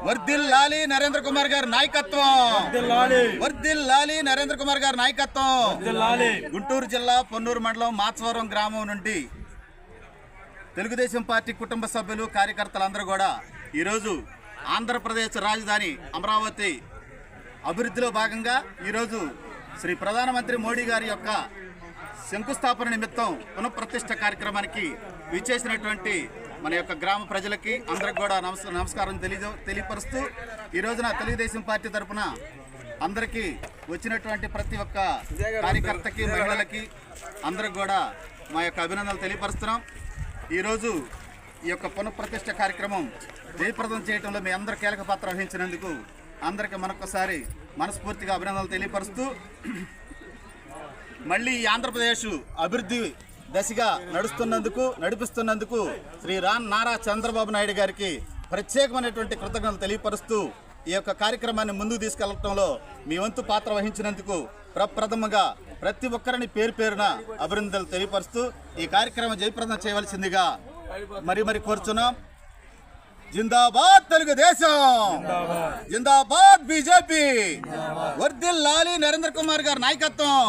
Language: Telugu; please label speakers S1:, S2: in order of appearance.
S1: వర్ధిల్లాలి నరేంద్ర కుమార్ గారి నాయకత్వం, వర్ధిల్లాలి నరేంద్ర కుమార్ గారి నాయకత్వం. గుంటూరు జిల్లా పొన్నూరు మండలం మాచవరం గ్రామం నుండి తెలుగుదేశం పార్టీ కుటుంబ సభ్యులు కార్యకర్తలందరూ కూడా ఈరోజు ఆంధ్రప్రదేశ్ రాజధాని అమరావతి అభివృద్ధిలో భాగంగా ఈరోజు శ్రీ ప్రధానమంత్రి మోడీ గారి యొక్క శంకుస్థాపన నిమిత్తం పునఃప్రతిష్ఠ కార్యక్రమానికి విచ్చేసినటువంటి మన యొక్క గ్రామ ప్రజలకి అందరికి కూడా నమస్కారం తెలియపరుస్తూ ఈ రోజున తెలుగుదేశం పార్టీ తరఫున అందరికీ వచ్చినటువంటి ప్రతి ఒక్క కార్యకర్తకి మహిళలకి అందరికి కూడా మా యొక్క అభినందనలు తెలియపరుస్తున్నాం. ఈరోజు ఈ యొక్క పునఃప్రతిష్ఠ కార్యక్రమం జయప్రదం చేయడంలో మీ అందరు కీలక పాత్ర వహించినందుకు అందరికీ మరొకసారి మనస్ఫూర్తిగా అభినందనలు తెలియపరుస్తూ మళ్ళీ ఈ ఆంధ్రప్రదేశ్ అభివృద్ధి దశగా నడిపిస్తున్నందుకు శ్రీ నారా చంద్రబాబు నాయుడు గారికి ప్రత్యేకమైనటువంటి కృతజ్ఞతలు తెలియపరుస్తూ ఈ యొక్క కార్యక్రమాన్ని ముందుకు తీసుకెళ్లడంలో మీ వంతు పాత్ర వహించినందుకు ప్రప్రథమంగా ప్రతి ఒక్కరిని పేరు పేరున అభినందనలు తెలియపరుస్తూ ఈ కార్యక్రమం జయప్రదం చేయవలసిందిగా మరి కోరుచున్నాం. జిందాబాద్ తెలుగుదేశం, జిందాబాద్ బీజేపీ, వర్ధిల్లాలి నరేంద్ర కుమార్ గారి నాయకత్వం.